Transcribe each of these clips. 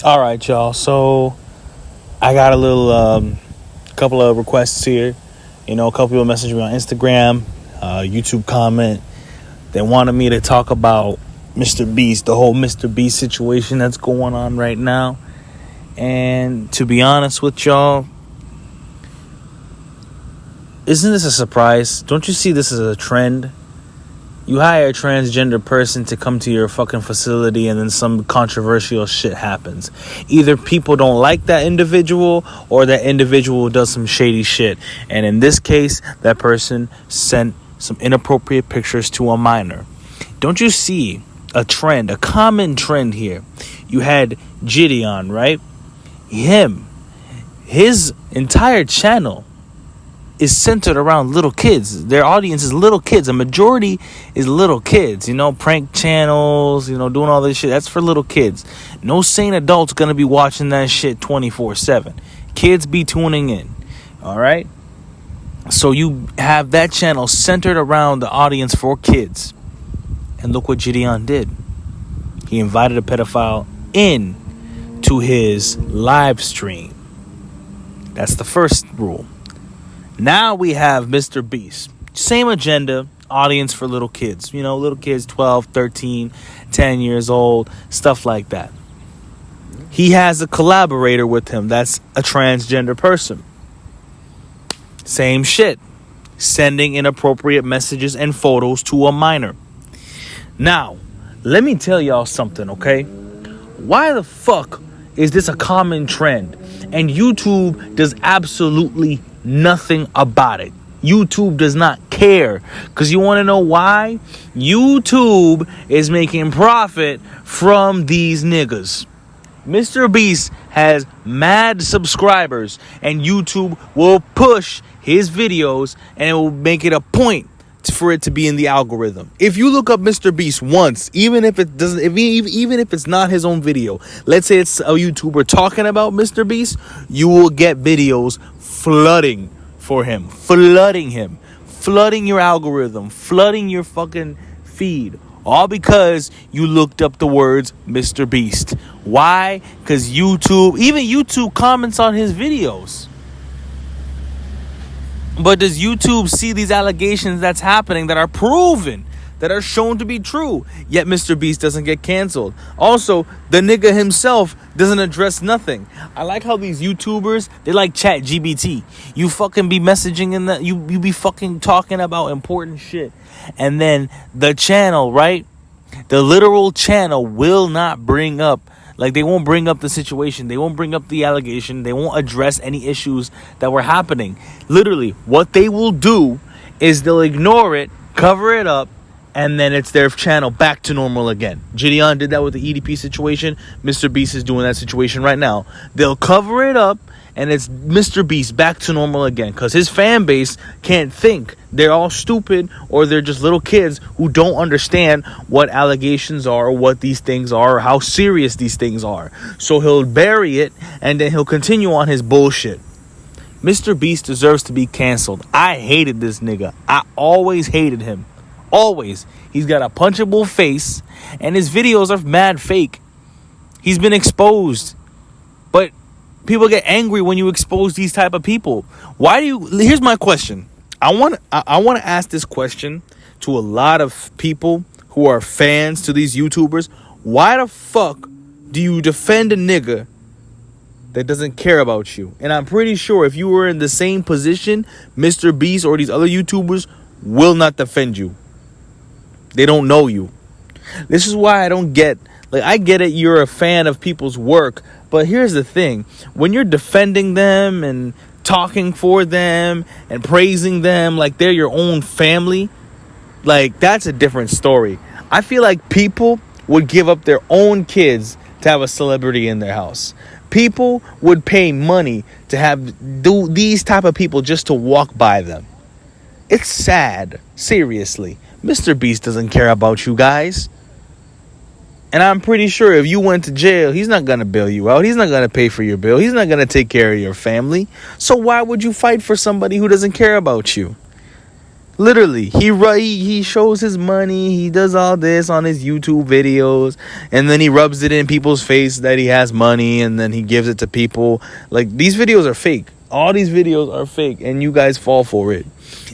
All right, y'all. So I got a little couple of requests here. A couple people messaged me on Instagram, YouTube comment. They wanted me to talk about Mr. Beast, the whole Mr. Beast situation that's going on right now. And to be honest with y'all, isn't this a surprise? Don't you see this as a trend? You hire a transgender person to come to your fucking facility and then some controversial shit happens. Either people don't like that individual or that individual does some shady shit. And in this case, that person sent some inappropriate pictures to a minor. Don't you see a trend, a common trend here? You had Gideon, right? His entire channel is centered around little kids. Their audience is little kids. A majority is little kids, prank channels, doing all this shit. That's for little kids. No sane adult's gonna be watching that shit 24/7. Kids be tuning in. All right? So you have that channel centered around the audience for kids. And look what Gideon did. He invited a pedophile in to his live stream. That's the first rule. Now we have Mr. Beast. Same agenda, audience for little kids. Little kids 12, 13, 10 years old, stuff like that. He has a collaborator with him that's a transgender person. Same shit. Sending inappropriate messages and photos to a minor. Now, let me tell y'all something, okay? Why the fuck is this a common trend? And YouTube does absolutely nothing about it. YouTube does not care. Because you want to know why? YouTube is making profit from these niggas. Mr. Beast has mad subscribers, and YouTube will push his videos and it will make it a point for it to be in the algorithm. If you look up Mr. Beast once, even if it's not his own video, let's say it's a YouTuber talking about Mr. Beast, you will get videos flooding for him, flooding your algorithm, flooding your fucking feed, all because you looked up the words Mr. Beast. Why? Because YouTube comments on his videos. But does YouTube see these allegations that's happening that are proven, that are shown to be true? Yet Mr. Beast doesn't get canceled. Also, the nigga himself doesn't address nothing. I like how these YouTubers, they like ChatGPT. You fucking be messaging in the, you be fucking talking about important shit. And then the channel, right? The literal channel will not bring up, they won't bring up the situation. They won't bring up the allegation. They won't address any issues that were happening. Literally, what they will do is they'll ignore it, cover it up, and then it's their channel back to normal again. Gideon did that with the EDP situation. Mr. Beast is doing that situation right now. They'll cover it up, and it's Mr. Beast back to normal again. Because his fan base can't think. They're all stupid, or they're just little kids who don't understand what allegations are, or what these things are, or how serious these things are. So he'll bury it, and then he'll continue on his bullshit. Mr. Beast deserves to be canceled. I hated this nigga. I always hated him. Always. He's got a punchable face, and his videos are mad fake. He's been exposed. But people get angry when you expose these type of people. Here's my question. I want to ask this question to a lot of people who are fans to these YouTubers. Why the fuck do you defend a nigga that doesn't care about you? And I'm pretty sure if you were in the same position, Mr. Beast or these other YouTubers will not defend you. They don't know you. This is why I don't get, I get it, you're a fan of people's work, but here's the thing. When you're defending them and talking for them and praising them like they're your own family, that's a different story. I feel like people would give up their own kids to have a celebrity in their house. People would pay money to have these type of people just to walk by them. It's sad. Seriously. Mr. Beast doesn't care about you guys. And I'm pretty sure if you went to jail, he's not going to bail you out. He's not going to pay for your bill. He's not going to take care of your family. So why would you fight for somebody who doesn't care about you? Literally, he shows his money. He does all this on his YouTube videos, and then he rubs it in people's face that he has money, and then he gives it to people. Like, these videos are fake. All these videos are fake, and you guys fall for it.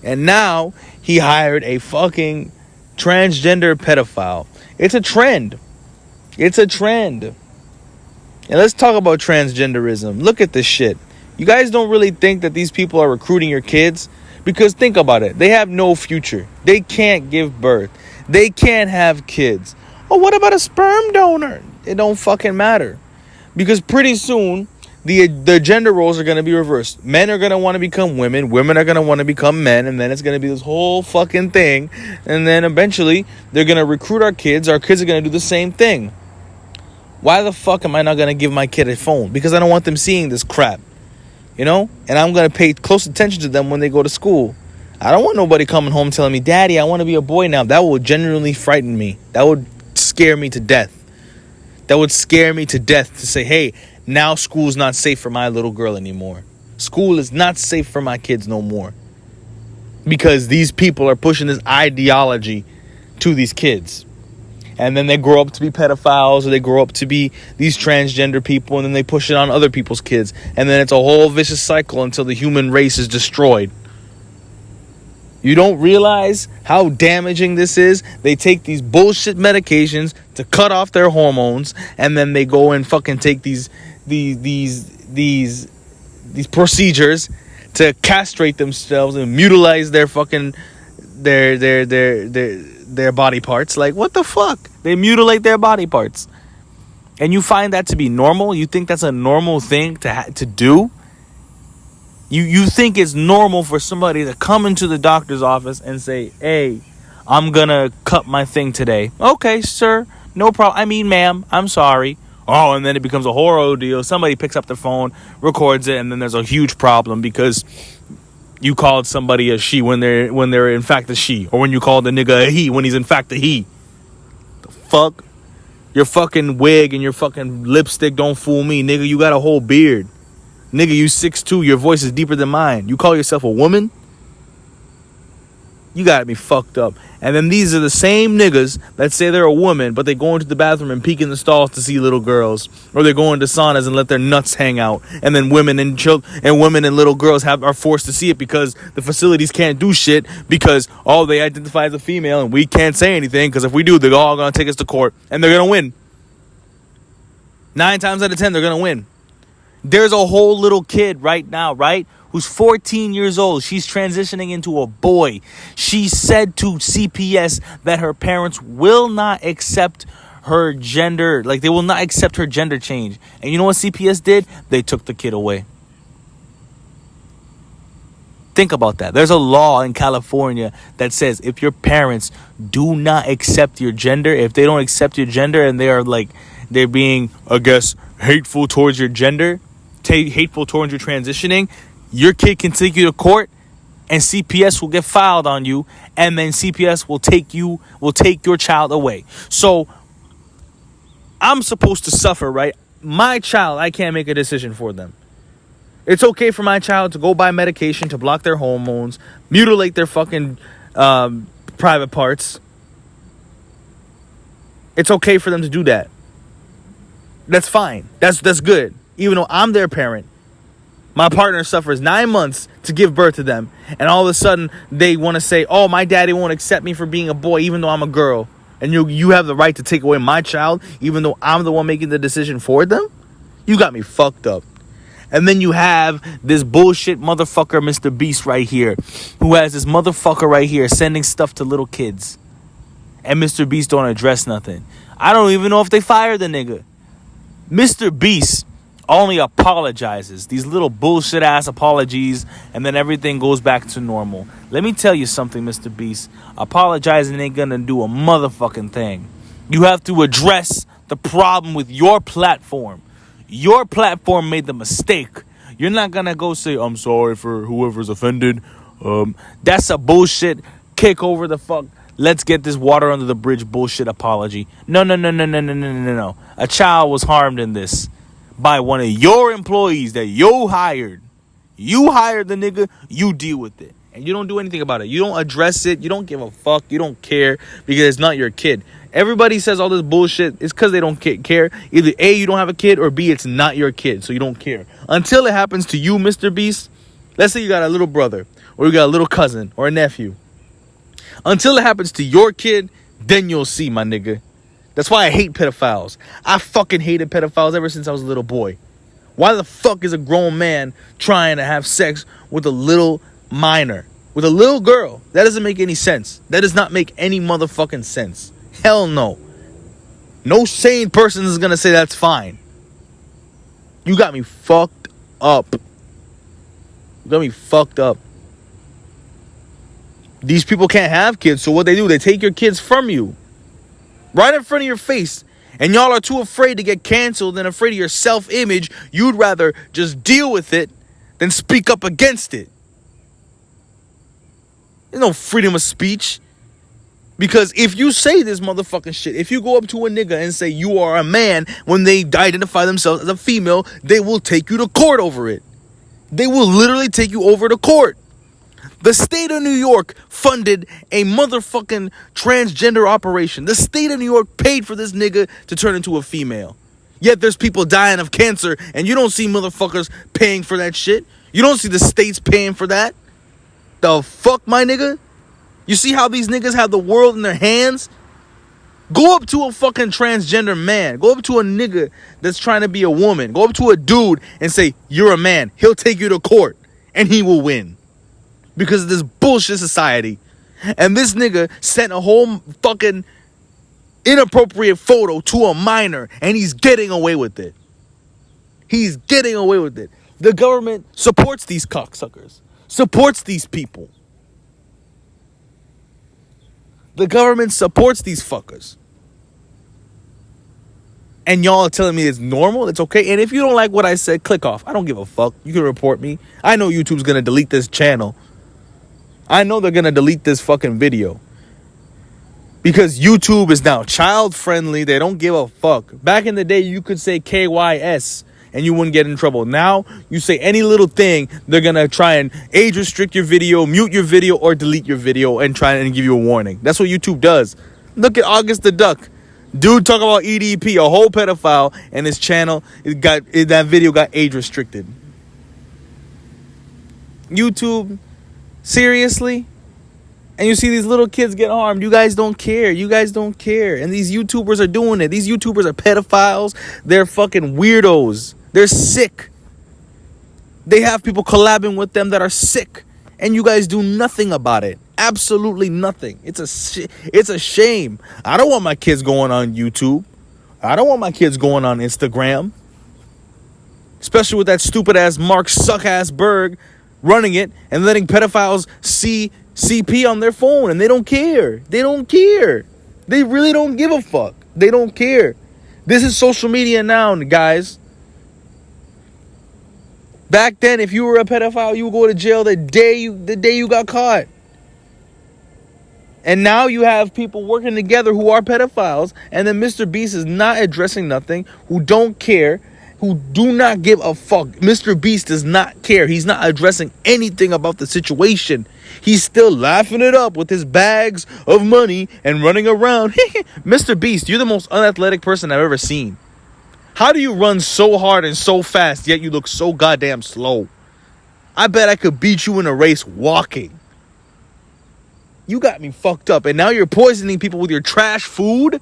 And now he hired a fucking transgender pedophile. It's a trend. It's a trend. And let's talk about transgenderism. Look at this shit. You guys don't really think that these people are recruiting your kids? Because think about it. They have no future. They can't give birth. They can't have kids. Oh, what about a sperm donor? It don't fucking matter. Because pretty soon, the gender roles are going to be reversed. Men are going to want to become women. Women are going to want to become men. And then it's going to be this whole fucking thing. And then eventually, they're going to recruit our kids. Our kids are going to do the same thing. Why the fuck am I not going to give my kid a phone? Because I don't want them seeing this crap. You know? And I'm going to pay close attention to them when they go to school. I don't want nobody coming home telling me, Daddy, I want to be a boy now. That would genuinely frighten me. That would scare me to death. That would scare me to death to say, hey, now school's not safe for my little girl anymore. School is not safe for my kids no more. Because these people are pushing this ideology to these kids. And then they grow up to be pedophiles, or they grow up to be these transgender people, and then they push it on other people's kids. And then it's a whole vicious cycle until the human race is destroyed. You don't realize how damaging this is? They take these bullshit medications to cut off their hormones, and then they go and fucking take these procedures to castrate themselves and mutilate their fucking their body parts. Like, what the fuck? They mutilate their body parts. And you find that to be normal? You think that's a normal thing to do? You think it's normal for somebody to come into the doctor's office and say, hey, I'm gonna cut my thing today. Okay, sir, no problem. I mean, ma'am, I'm sorry. Oh, and then it becomes a horror deal. Somebody picks up their phone, records it, and then there's a huge problem because you called somebody a she when they're in fact a she, or when you called a nigga a he when he's in fact a he. The fuck? Your fucking wig and your fucking lipstick don't fool me, nigga. You got a whole beard. Nigga, you 6'2", your voice is deeper than mine. You call yourself a woman? You gotta be fucked up. And then these are the same niggas that say they're a woman, but they go into the bathroom and peek in the stalls to see little girls. Or they go into saunas and let their nuts hang out. And then women and little girls are forced to see it because the facilities can't do shit because, they identify as a female and we can't say anything because if we do, they're all gonna take us to court and they're gonna win. 9 times out of 10, they're gonna win. There's a whole little kid right now, right? Who's 14 years old. She's transitioning into a boy. She said to CPS that her parents will not accept her gender. Like, they will not accept her gender change. And you know what CPS did? They took the kid away. Think about that. There's a law in California that says if your parents do not accept your gender, if they don't accept your gender and they're being, I guess, hateful towards your gender, hateful towards your transitioning, your kid can take you to court and CPS will get filed on you, and then CPS will take your child away. So I'm supposed to suffer, right? My child, I can't make a decision for them. It's okay for my child to go buy medication to block their hormones, mutilate their fucking private parts. It's okay for them to do that. That's fine. That's good. Even though I'm their parent. My partner suffers 9 months to give birth to them. And all of a sudden, they want to say, oh, my daddy won't accept me for being a boy, even though I'm a girl. And you have the right to take away my child, even though I'm the one making the decision for them? You got me fucked up. And then you have this bullshit motherfucker, Mr. Beast, right here. Who has this motherfucker right here sending stuff to little kids. And Mr. Beast don't address nothing. I don't even know if they fired the nigga. Mr. Beast only apologizes. These little bullshit ass apologies, and then everything goes back to normal. Let me tell you something, Mr. Beast. Apologizing ain't gonna do a motherfucking thing. You have to address the problem with your platform. Your platform made the mistake. You're not gonna go say, I'm sorry for whoever's offended. That's a bullshit kick over the fuck. Let's get this water under the bridge bullshit apology. No. A child was harmed in this by one of your employees that you hired. You hired the nigga, you deal with it. and you don't do anything about it. You don't address it. You don't give a fuck. You don't care because it's not your kid. Everybody says all this bullshit. It's because they don't care. Either A, you don't have a kid, or B, it's not your kid, so you don't care. Until it happens to you, Mr. Beast. Let's say you got a little brother, or you got a little cousin, or a nephew. Until it happens to your kid, then you'll see, my nigga. That's why I hate pedophiles. I fucking hated pedophiles ever since I was a little boy. Why the fuck is a grown man trying to have sex with a little minor, with a little girl? That doesn't make any sense. That does not make any motherfucking sense. Hell no. No sane person is gonna say that's fine. You got me fucked up. You got me fucked up. These people can't have kids, so what they do, they take your kids from you. Right in front of your face. And y'all are too afraid to get canceled and afraid of your self-image. You'd rather just deal with it than speak up against it. There's no freedom of speech. Because if you say this motherfucking shit, if you go up to a nigga and say you are a man when they identify themselves as a female, they will take you to court over it. They will literally take you over to court. The state of New York funded a motherfucking transgender operation. The state of New York paid for this nigga to turn into a female. Yet there's people dying of cancer and you don't see motherfuckers paying for that shit. You don't see the states paying for that. The fuck, my nigga? You see how these niggas have the world in their hands? Go up to a fucking transgender man. Go up to a nigga that's trying to be a woman. Go up to a dude and say, you're a man. He'll take you to court and he will win. Because of this bullshit society. And this nigga sent a whole fucking inappropriate photo to a minor. And he's getting away with it. He's getting away with it. The government supports these cocksuckers. Supports these people. The government supports these fuckers. And y'all are telling me it's normal? It's okay? And if you don't like what I said, click off. I don't give a fuck. You can report me. I know YouTube's going to delete this channel. I know they're going to delete this fucking video. Because YouTube is now child friendly. They don't give a fuck. Back in the day, you could say KYS and you wouldn't get in trouble. Now, you say any little thing, they're going to try and age restrict your video, mute your video, or delete your video and try and give you a warning. That's what YouTube does. Look at August the Duck. Dude talk about EDP, a whole pedophile, and his channel, that video got age restricted. YouTube, seriously? And you see these little kids get harmed. You guys don't care. You guys don't care. And these YouTubers are doing it. These YouTubers are pedophiles. They're fucking weirdos. They're sick. They have people collabing with them that are sick. And you guys do nothing about it. Absolutely nothing. It's a shame. I don't want my kids going on YouTube. I don't want my kids going on Instagram. Especially with that stupid ass Mark Suck-ass Berg running it and letting pedophiles see CP on their phone, and they don't care. They don't care. They really don't give a fuck. They don't care. This is social media now, guys. Back then, if you were a pedophile, you would go to jail the day you got caught. And now you have people working together who are pedophiles, and then Mr. Beast is not addressing nothing, who don't care, who do not give a fuck. Mr. Beast does not care. He's not addressing anything about the situation. He's still laughing it up with his bags of money and running around. Mr. Beast, you're the most unathletic person I've ever seen. How do you run so hard and so fast, yet you look so goddamn slow? I bet I could beat you in a race walking. You got me fucked up, and now you're poisoning people with your trash food?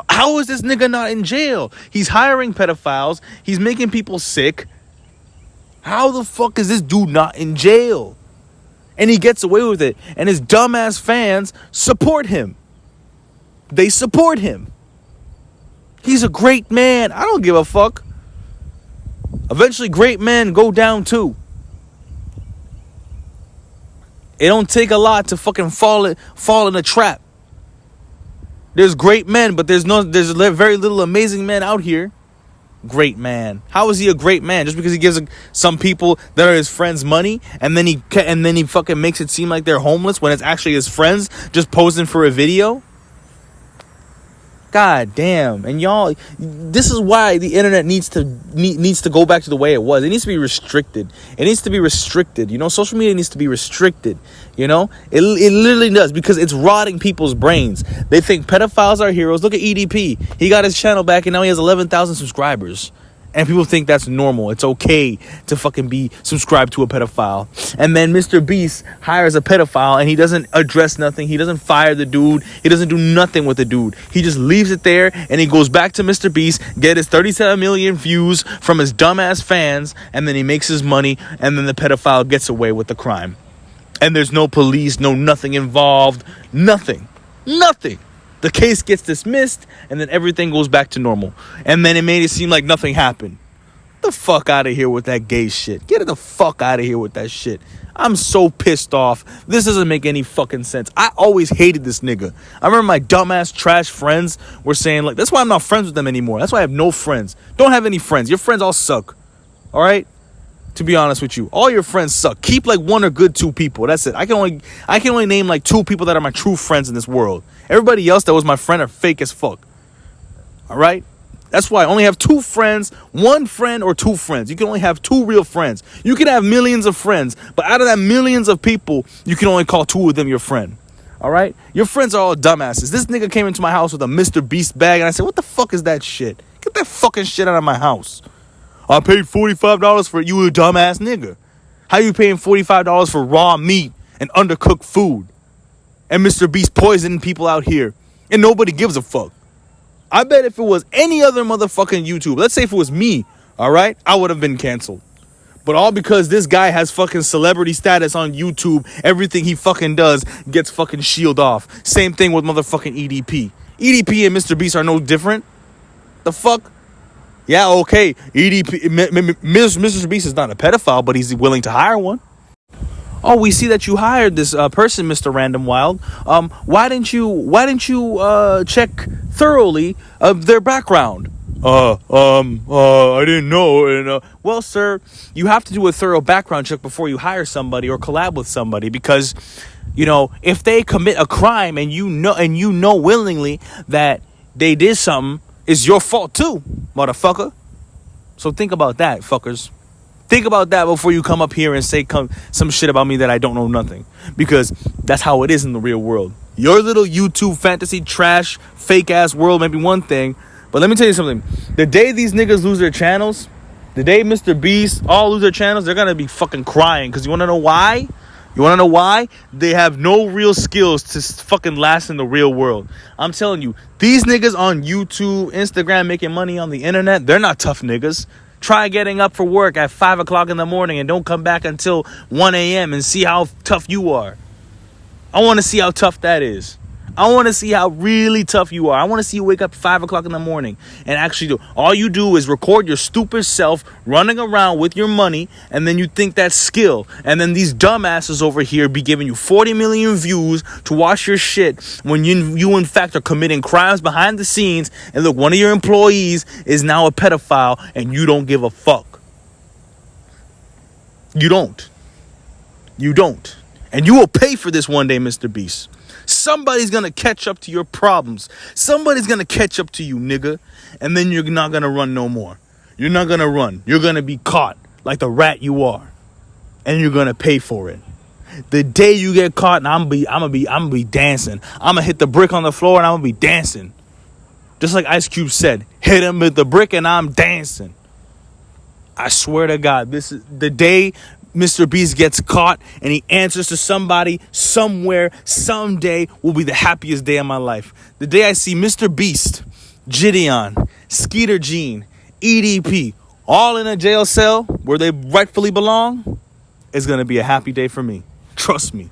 How is this nigga not in jail? He's hiring pedophiles. He's making people sick. How the fuck is this dude not in jail? And he gets away with it. And his dumbass fans support him. They support him. He's a great man. I don't give a fuck. Eventually, great men go down too. It don't take a lot to fucking fall in a trap. There's great men, but there's very little amazing men out here. Great man. How is he a great man? Just because he gives some people that are his friends money, and then he fucking makes it seem like they're homeless when it's actually his friends just posing for a video? God damn. And y'all, this is why the internet needs to go back to the way it was. It needs to be restricted. It needs to be restricted. You know, social media needs to be restricted. You know, it literally does, because it's rotting people's brains. They think pedophiles are heroes. Look at EDP. He got his channel back and now he has 11,000 subscribers. And people think that's normal. It's okay to fucking be subscribed to a pedophile. And then Mr. Beast hires a pedophile and he doesn't address nothing. He doesn't fire the dude. He doesn't do nothing with the dude. He just leaves it there and he goes back to Mr. Beast, get his 37 million views from his dumbass fans, and then he makes his money, and then the pedophile gets away with the crime. And there's no police, no nothing involved. Nothing. The case gets dismissed, and then everything goes back to normal. And then it made it seem like nothing happened. Get the fuck out of here with that gay shit. Get the fuck out of here with that shit. I'm so pissed off. This doesn't make any fucking sense. I always hated this nigga. I remember my dumbass trash friends were saying, like, that's why I'm not friends with them anymore. That's why I have no friends. Don't have any friends. Your friends all suck. All right? To be honest with you, all your friends suck. Keep like one or good two people. That's it. I can only name like two people that are my true friends in this world. Everybody else that was my friend are fake as fuck. All right? That's why I only have two friends, one friend or two friends. You can only have two real friends. You can have millions of friends, but out of that millions of people, you can only call two of them your friend. All right? Your friends are all dumbasses. This nigga came into my house with a Mr. Beast bag, and I said, what the fuck is that shit? Get that fucking shit out of my house. I paid $45 for you, a dumbass nigga. How you paying $45 for raw meat and undercooked food? And Mr. Beast poisoning people out here. And nobody gives a fuck. I bet if it was any other motherfucking YouTube, let's say if it was me, all right, I would have been canceled. But all because this guy has fucking celebrity status on YouTube, everything he fucking does gets fucking shielded off. Same thing with motherfucking EDP. EDP and Mr. Beast are no different. The fuck? Yeah, okay, EDP, Mr. Beast is not a pedophile, but he's willing to hire one. Oh, we see that you hired this person, Mr. Random Wild. Why didn't you check thoroughly their background? I didn't know. And well, sir, you have to do a thorough background check before you hire somebody or collab with somebody, because, you know, if they commit a crime and you know willingly that they did something, it's your fault too, motherfucker. So think about that, fuckers. Think about that before you come up here and say some shit about me that I don't know nothing. Because that's how it is in the real world. Your little YouTube fantasy trash, fake ass world may be one thing. But let me tell you something. The day these niggas lose their channels, the day Mr. Beast all lose their channels, they're going to be fucking crying. Because you want to know why? You want to know why? They have no real skills to fucking last in the real world. I'm telling you, these niggas on YouTube, Instagram, making money on the internet, they're not tough niggas. Try getting up for work at 5 o'clock in the morning and don't come back until 1 a.m. and see how tough you are. I want to see how tough that is. I want to see how really tough you are. I want to see you wake up at 5 o'clock in the morning and actually do. All you do is record your stupid self running around with your money, and then you think that's skill. And then these dumbasses over here be giving you 40 million views to watch your shit when you in fact are committing crimes behind the scenes. And look, one of your employees is now a pedophile and you don't give a fuck. You don't. And you will pay for this one day, Mr. Beast. Somebody's gonna catch up to your problems. Somebody's gonna catch up to you, nigga. And then you're not gonna run no more. You're not gonna run. You're gonna be caught like the rat you are. And you're gonna pay for it. The day you get caught, and I'm gonna be dancing. I'm gonna hit the brick on the floor and I'm gonna be dancing. Just like Ice Cube said, hit him with the brick and I'm dancing. I swear to God, this is the day Mr. Beast gets caught and he answers to somebody somewhere someday will be the happiest day of my life. The day I see Mr. Beast, Gideon, Skeeter Gene, EDP all in a jail cell where they rightfully belong is going to be a happy day for me. Trust me.